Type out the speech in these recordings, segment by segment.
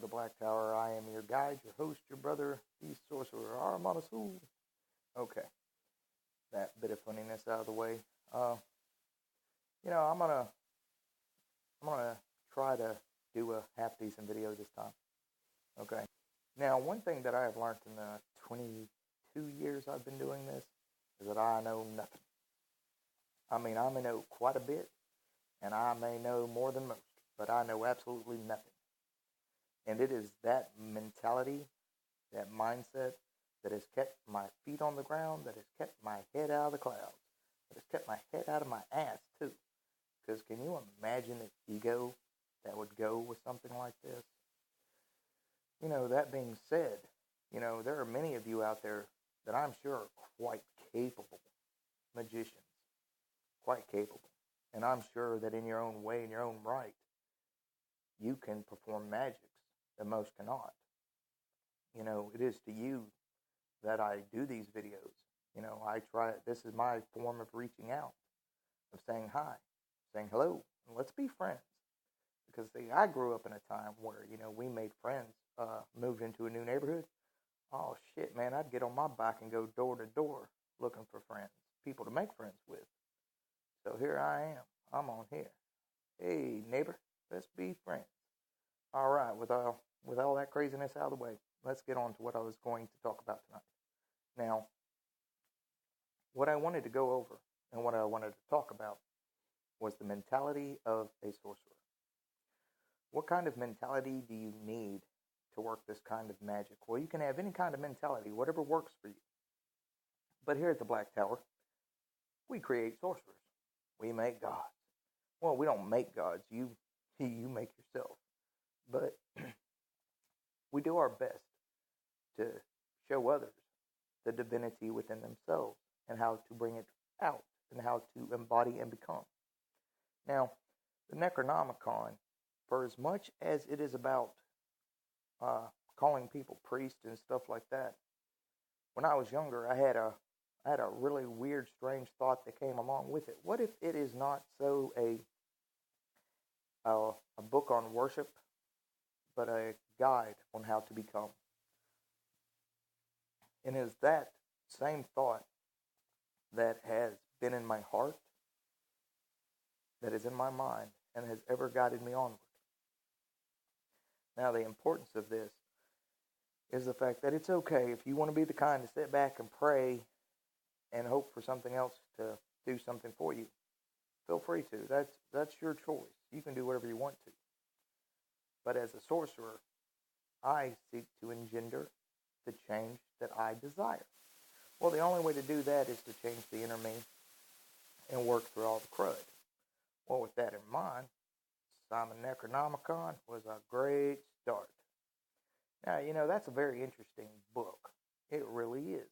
the Black Tower. I am your guide, your host, your brother, the Sorcerer. Armadasu. Okay, that bit of funniness out of the way. I'm gonna try to do a half decent video this time. Okay. Now, one thing that I have learned in the 22 years I've been doing this is that I know nothing. I mean, I may know quite a bit, and I may know more than most, but I know absolutely nothing. And it is that mentality, that mindset, that has kept my feet on the ground, that has kept my head out of the clouds, that has kept my head out of my ass, too. Because can you imagine the ego that would go with something like this? You know, that being said, there are many of you out there that I'm sure are quite capable magicians, quite capable. And I'm sure that in your own way, in your own right, you can perform magics that most cannot. It is to you that I do these videos. This is my form of reaching out, of saying hi, saying hello, and let's be friends. Because, see, I grew up in a time where, we made friends, moved into a new neighborhood. Oh, shit, man, I'd get on my bike and go door to door looking for friends, people to make friends with. So here I am. I'm on here. Hey, neighbor, let's be friends. All right, with all that craziness out of the way, let's get on to what I was going to talk about tonight. Now, what I wanted to go over and what I wanted to talk about was the mentality of a sorcerer. What kind of mentality do you need to work this kind of magic? Well, you can have any kind of mentality, whatever works for you. But here at the Black Tower, we create sorcerers. We make gods. Well, we don't make gods. You make yourself. But we do our best to show others the divinity within themselves and how to bring it out and how to embody and become. Now, the Necronomicon, for as much as it is about calling people priests and stuff like that, when I was younger, I had a really weird, strange thought that came along with it. What if it is not so a book on worship, but a guide on how to become? And is that same thought that has been in my heart, that is in my mind, and has ever guided me onward? Now, the importance of this is the fact that it's okay if you want to be the kind to sit back and pray and hope for something else to do something for you. Feel free to. That's your choice. You can do whatever you want to. But as a sorcerer, I seek to engender the change that I desire. Well, the only way to do that is to change the inner me and work through all the crud. Well, with that in mind, Simon Necronomicon was a great start. Now, that's a very interesting book. It really is.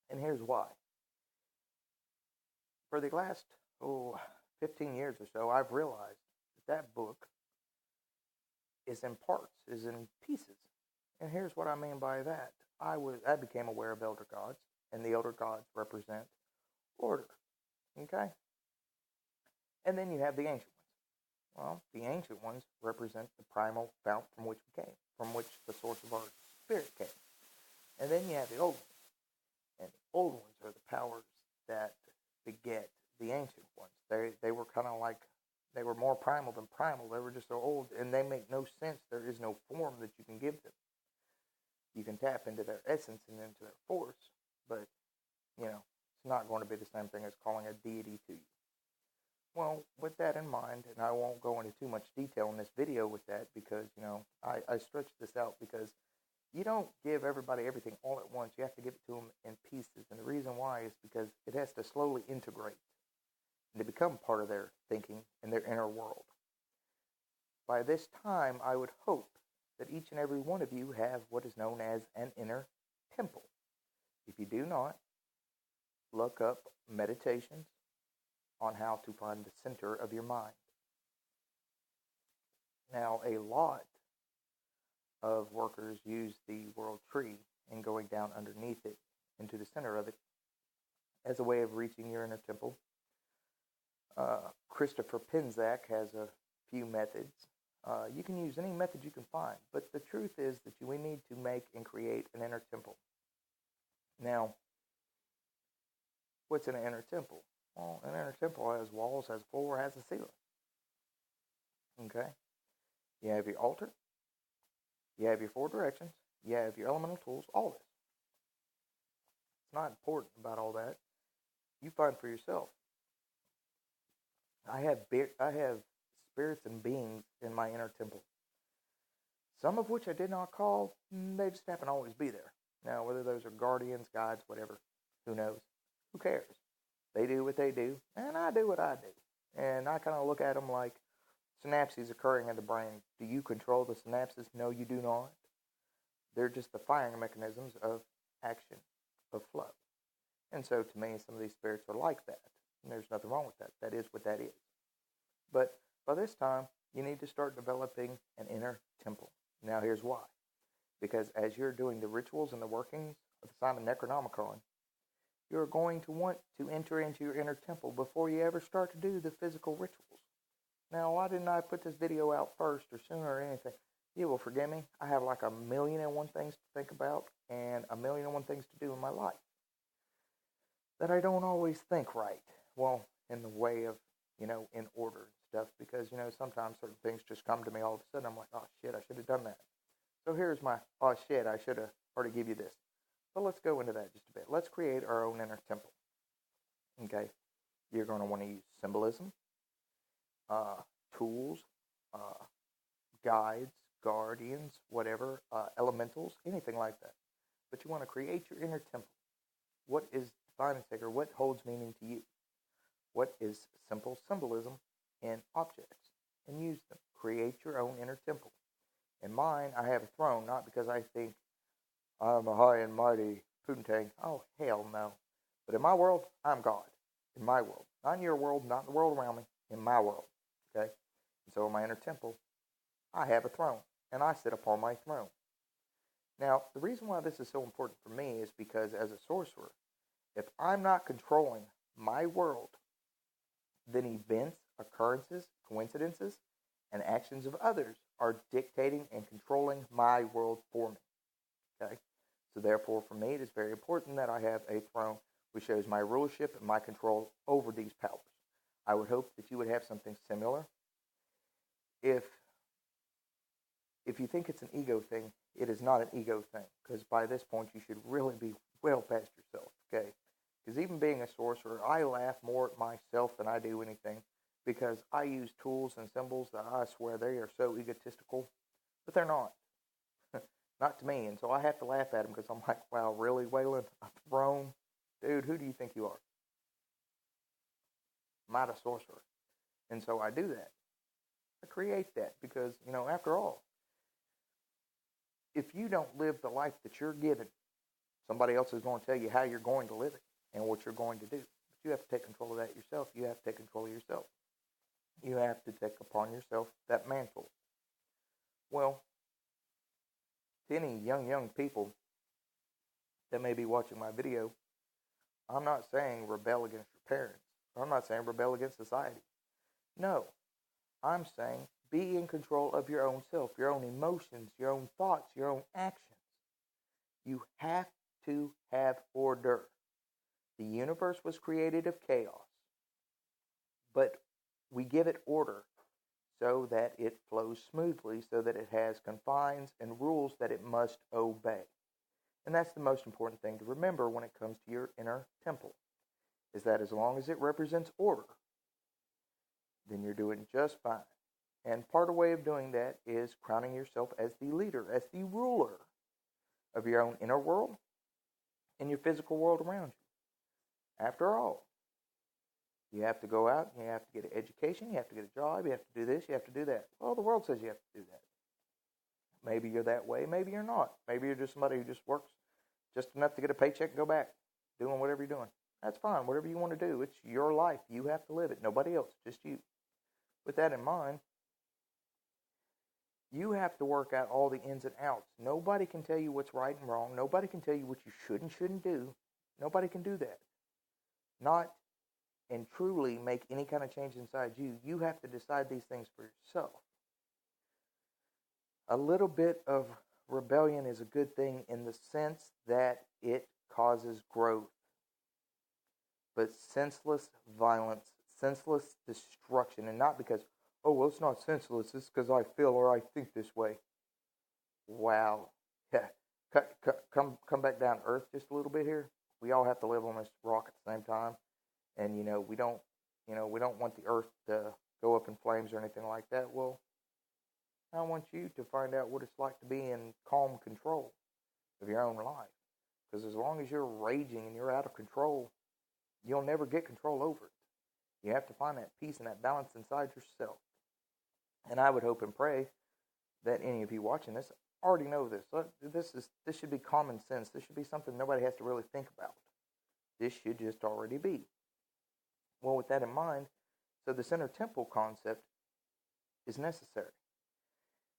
And here's why. For the last, 15 years or so, I've realized that book is in parts, is in pieces. And here's what I mean by that. I became aware of elder gods, and the elder gods represent order. Okay? And then you have the ancient ones. Well, the ancient ones represent the primal fount from which we came, from which the source of our spirit came. And then you have the old ones. And the old ones are the powers that beget the ancient ones. They were kind of like, they were more primal than primal. They were just so old, and they make no sense. There is no form that you can give them. You can tap into their essence and into their force, but, it's not going to be the same thing as calling a deity to you. Well, with that in mind, and I won't go into too much detail in this video with that because, I stretch this out because you don't give everybody everything all at once. You have to give it to them in pieces. And the reason why is because it has to slowly integrate and to become part of their thinking and their inner world. By this time, I would hope that each and every one of you have what is known as an inner temple. If you do not, look up meditations on how to find the center of your mind. Now, a lot of workers use the world tree and going down underneath it into the center of it as a way of reaching your inner temple. Christopher Pinzak has a few methods. You can use any method you can find, but the truth is that we need to make and create an inner temple. Now, what's in an inner temple? Well, an inner temple has walls, has a floor, has a ceiling. Okay? You have your altar, you have your 4 directions, you have your elemental tools, all this. It's not important about all that. You find for yourself. I have spirits and beings in my inner temple. Some of which I did not call, they just happen to always be there. Now, whether those are guardians, guides, whatever, who knows? Who cares? They do what they do, and I do what I do. And I kind of look at them like synapses occurring in the brain. Do you control the synapses? No, you do not. They're just the firing mechanisms of action, of flow. And so to me, some of these spirits are like that. And there's nothing wrong with that. That is what that is. But by this time, you need to start developing an inner temple. Now here's why. Because as you're doing the rituals and the workings of the Simon Necronomicon, you're going to want to enter into your inner temple before you ever start to do the physical rituals. Now, why didn't I put this video out first or sooner or anything? You will forgive me. I have like 1,000,001 things to think about and 1,000,001 things to do in my life that I don't always think right. Well, in the way of, in order and stuff, because, sometimes certain things just come to me all of a sudden. I'm like, oh shit, I should have done that. So here's my, oh shit, I should have already give you this. So let's go into that just a bit. Let's create our own inner temple. Okay? You're going to want to use symbolism, tools, guides, guardians, whatever, elementals, anything like that. But you want to create your inner temple. What is divine and sacred? What holds meaning to you? What is simple symbolism in objects? And use them. Create your own inner temple. In mine, I have a throne, not because I think I'm a high and mighty Poontang. Oh, hell no. But in my world, I'm God. In my world. Not in your world, not in the world around me. In my world. Okay? And so in my inner temple, I have a throne. And I sit upon my throne. Now, the reason why this is so important for me is because as a sorcerer, if I'm not controlling my world, then events, occurrences, coincidences, and actions of others are dictating and controlling my world for me. Okay? So therefore, for me, it is very important that I have a throne which shows my rulership and my control over these powers. I would hope that you would have something similar. If you think it's an ego thing, it is not an ego thing, because by this point you should really be well past yourself, okay? Because even being a sorcerer, I laugh more at myself than I do anything, because I use tools and symbols that I swear they are so egotistical, but they're not. Not to me, and so I have to laugh at them, because I'm like, wow, really, Waylon? A throne? Dude, who do you think you are? I'm not a sorcerer. And so I do that. I create that, because, after all, if you don't live the life that you're given, somebody else is going to tell you how you're going to live it and what you're going to do. But you have to take control of that yourself. You have to take control of yourself. You have to take upon yourself that mantle. Well, to any young people that may be watching my video, I'm not saying rebel against your parents. I'm not saying rebel against society. No, I'm saying be in control of your own self, your own emotions, your own thoughts, your own actions. You have to have order. The universe was created of chaos, but we give it order so that it flows smoothly, so that it has confines and rules that it must obey. And that's the most important thing to remember when it comes to your inner temple, is that as long as it represents order, then you're doing just fine. And part of the way of doing that is crowning yourself as the leader, as the ruler of your own inner world and your physical world around you. After all, you have to go out, you have to get an education, you have to get a job, you have to do this, you have to do that. Well, the world says you have to do that. Maybe you're that way, maybe you're not. Maybe you're just somebody who just works just enough to get a paycheck and go back, doing whatever you're doing. That's fine, whatever you want to do. It's your life. You have to live it. Nobody else, just you. With that in mind, you have to work out all the ins and outs. Nobody can tell you what's right and wrong. Nobody can tell you what you should and shouldn't do. Nobody can do that. Not and truly make any kind of change inside you. You have to decide these things for yourself. A little bit of rebellion is a good thing in the sense that it causes growth. But senseless violence, senseless destruction, and not because, oh, well, it's not senseless, it's because I feel or I think this way. Wow. Yeah. Come back down to earth just a little bit here. We all have to live on this rock at the same time. And, we don't want the earth to go up in flames or anything like that. Well, I want you to find out what it's like to be in calm control of your own life. Because as long as you're raging and you're out of control, you'll never get control over it. You have to find that peace and that balance inside yourself. And I would hope and pray that any of you watching this already know this. This should be common sense. This should be something nobody has to really think about. This should just already be. Well, with that in mind, so this inner temple concept is necessary.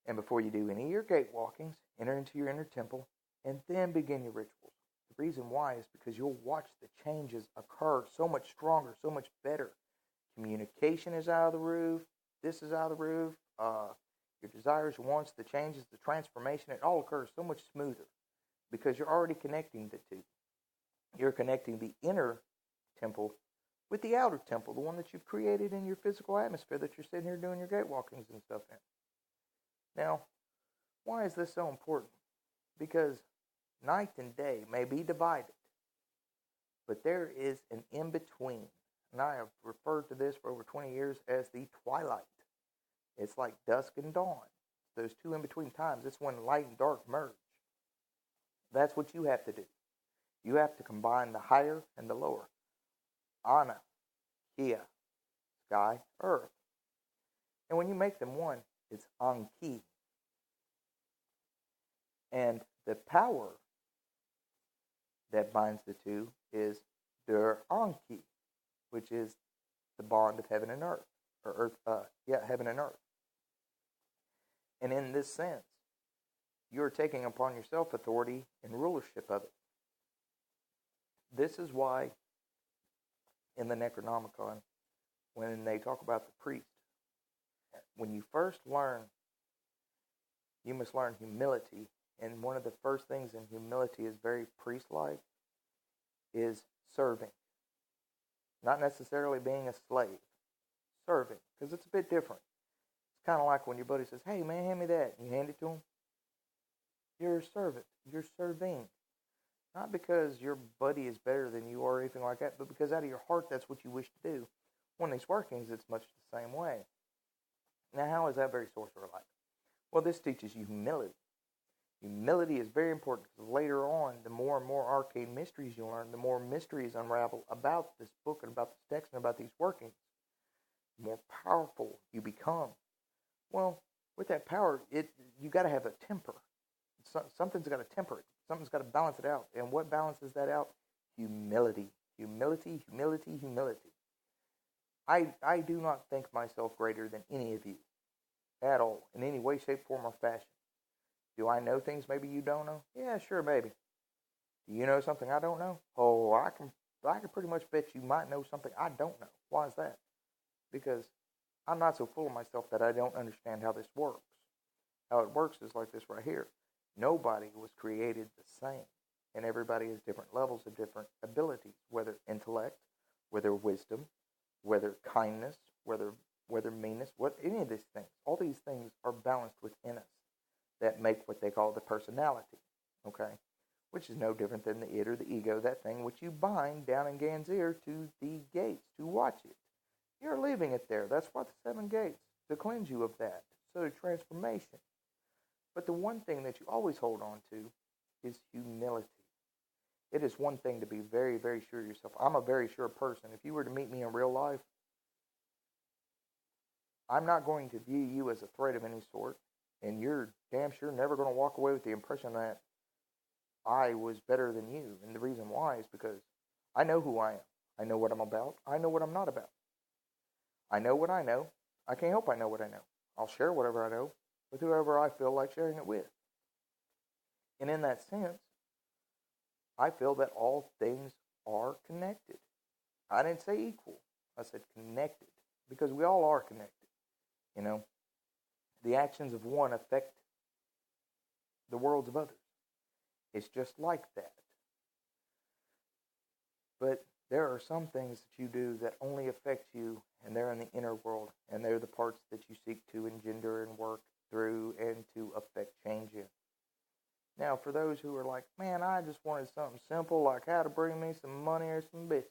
And before you do any of your gate walkings, enter into your inner temple and then begin your rituals. The reason why is because you'll watch the changes occur so much stronger, so much better. Communication is out of the roof. This is out of the roof. Your desires, your wants, the changes, the transformation, it all occurs so much smoother because you're already connecting the two. You're connecting the inner temple with the outer temple, the one that you've created in your physical atmosphere that you're sitting here doing your gate walkings and stuff in. Now, why is this so important? Because night and day may be divided, but there is an in-between. And I have referred to this for over 20 years as the twilight. It's like dusk and dawn. Those two in-between times, it's when light and dark merge. That's what you have to do. You have to combine the higher and the lower. Ana, Kia, sky, earth. And when you make them one, it's Anki. And the power that binds the two is Der Anki, which is the bond of heaven and earth. Heaven and earth. And in this sense, you're taking upon yourself authority and rulership of it. This is why in the Necronomicon, when they talk about the priest, when you first learn, you must learn humility. And one of the first things in humility is very priest-like, is serving. Not necessarily being a slave. Serving, because it's a bit different. It's kind of like when your buddy says, hey man, hand me that, and you hand it to him. You're a servant. You're serving. Not because your buddy is better than you or anything like that, but because out of your heart, that's what you wish to do. One of these workings, it's much the same way. Now, how is that very sorcerer-like? Well, this teaches you humility. Humility is very important because later on, the more and more arcane mysteries you learn, the more mysteries unravel about this book and about this text and about these workings, the more powerful you become. Well, with that power, you got to have a temper. Something's got to temper it. Something's got to balance it out. And what balances that out? Humility. Humility, humility, humility. I do not think myself greater than any of you at all, in any way, shape, form, or fashion. Do I know things maybe you don't know? Yeah, sure, maybe. Do you know something I don't know? Oh, I can pretty much bet you might know something I don't know. Why is that? Because I'm not so full of myself that I don't understand how this works. How it works is like this right here. Nobody was created the same, and everybody has different levels of different abilities, whether intellect, whether wisdom, whether kindness, whether meanness, any of these things. All these things are balanced within us that make what they call the personality, okay? Which is no different than the id or the ego, that thing which you bind down in Gan's ear to the gates to watch it. You're leaving it there. That's why the 7 gates, to cleanse you of that, so transformation. But the one thing that you always hold on to is humility. It is one thing to be very, very sure of yourself. I'm a very sure person. If you were to meet me in real life, I'm not going to view you as a threat of any sort, and you're damn sure never going to walk away with the impression that I was better than you. And the reason why is because I know who I am. I know what I'm about. I know what I'm not about. I know what I know. I can't help I know what I know. I'll share whatever I know with whoever I feel like sharing it with. And in that sense, I feel that all things are connected. I didn't say equal. I said connected. Because we all are connected. You know, the actions of one affect the worlds of others. It's just like that. But there are some things that you do that only affect you, and they're in the inner world, and they're the parts that you seek to engender and work through and to affect change in. Now, for those who are like, man, I just wanted something simple, like how to bring me some money or some bitches.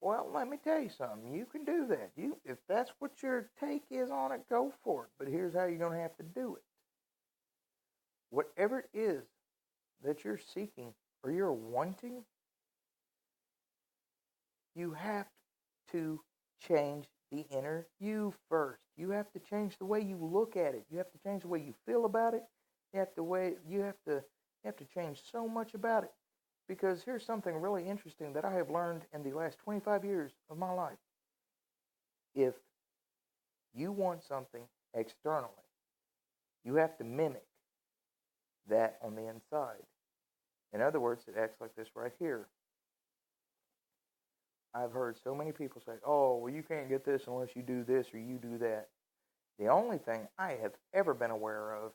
Well, let me tell you something. You can do that. If that's what your take is on it, go for it. But here's how you're going to have to do it. Whatever it is that you're seeking or you're wanting, you have to change the inner you first. You have to change the way you look at it. You have to change the way you feel about it. You have to change so much about it. Because here's something really interesting that I have learned in the last 25 years of my life. If you want something externally, you have to mimic that on the inside. In other words, it acts like this right here. I've heard so many people say, oh, well, you can't get this unless you do this or you do that. The only thing I have ever been aware of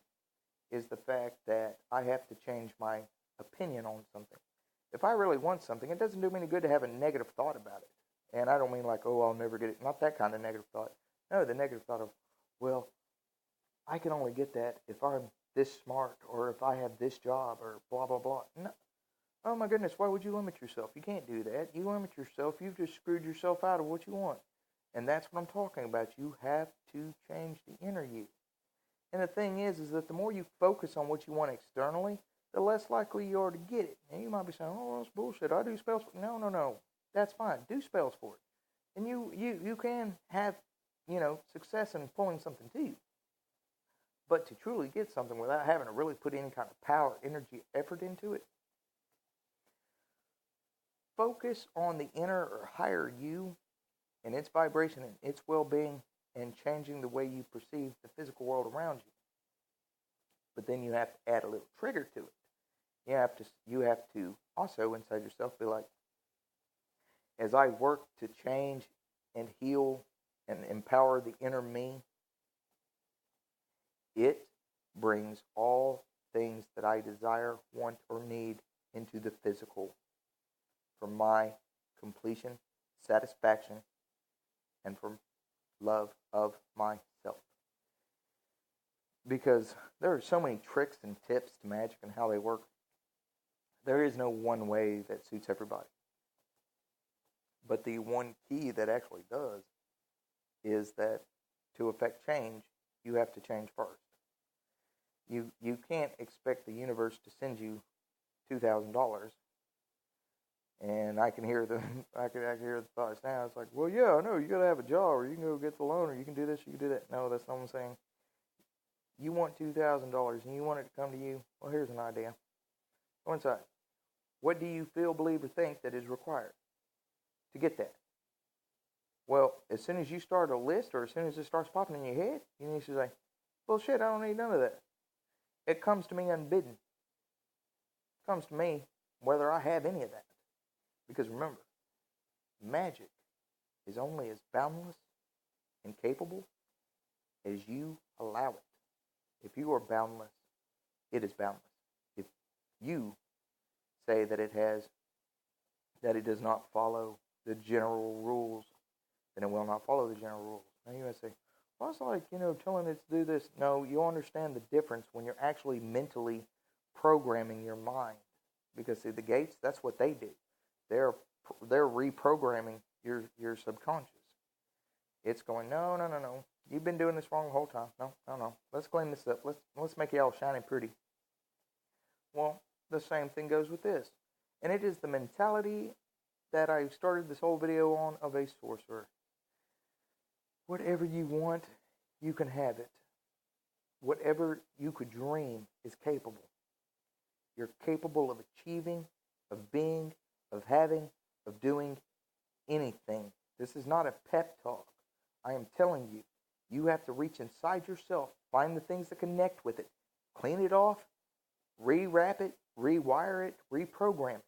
is the fact that I have to change my opinion on something. If I really want something, it doesn't do me any good to have a negative thought about it. And I don't mean like, oh, I'll never get it. Not that kind of negative thought. No, the negative thought of, well, I can only get that if I'm this smart or if I have this job or blah, blah, blah. No. Oh, my goodness, why would you limit yourself? You can't do that. You limit yourself, you've just screwed yourself out of what you want. And that's what I'm talking about. You have to change the inner you. And the thing is that the more you focus on what you want externally, the less likely you are to get it. And you might be saying, oh, that's bullshit. I do spells for it. No. That's fine. Do spells for it. And you can have, success in pulling something to you. But to truly get something without having to really put any kind of power, energy, effort into it, focus on the inner or higher you and its vibration and its well-being and changing the way you perceive the physical world around you. But then you have to add a little trigger to it. You have to also inside yourself be like, as I work to change and heal and empower the inner me, it brings all things that I desire, want, or need into the physical for my completion, satisfaction, and for love of myself. Because there are so many tricks and tips to magic and how they work. There is no one way that suits everybody. But the one key that actually does is that to affect change, you have to change first. You can't expect the universe to send you $2,000. And I can hear the thoughts now. It's like, well, yeah, I know, you got to have a job, or you can go get the loan, or you can do this, you can do that. No, that's not what I'm saying. You want $2,000 and you want it to come to you. Well, here's an idea. Go inside. What do you feel, believe, or think that is required to get that? Well, as soon as you start a list, or as soon as it starts popping in your head, you need to say, bullshit, I don't need none of that. It comes to me unbidden. It comes to me whether I have any of that. Because remember, magic is only as boundless and capable as you allow it. If you are boundless, it is boundless. If you say that it does not follow the general rules, then it will not follow the general rules. Now you might say, well, it's like, telling it to do this. No, you understand the difference when you're actually mentally programming your mind. Because see, the gates, that's what they do. They're reprogramming your subconscious. It's going, no. You've been doing this wrong the whole time. No. Let's clean this up. Let's make it all shiny pretty. Well, the same thing goes with this. And it is the mentality that I started this whole video on of a sorcerer. Whatever you want, you can have it. Whatever you could dream is capable. You're capable of achieving, of being, of having, of doing anything. This is not a pep talk. I am telling you, you have to reach inside yourself, find the things that connect with it, clean it off, rewrap it, rewire it, reprogram it.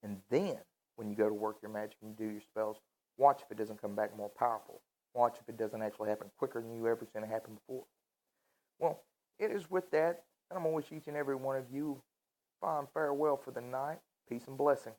And then, when you go to work your magic and you do your spells, watch if it doesn't come back more powerful. Watch if it doesn't actually happen quicker than you ever seen it happen before. Well, it is with that And I'm going to wish each and every one of you fine farewell for the night. Peace and blessings.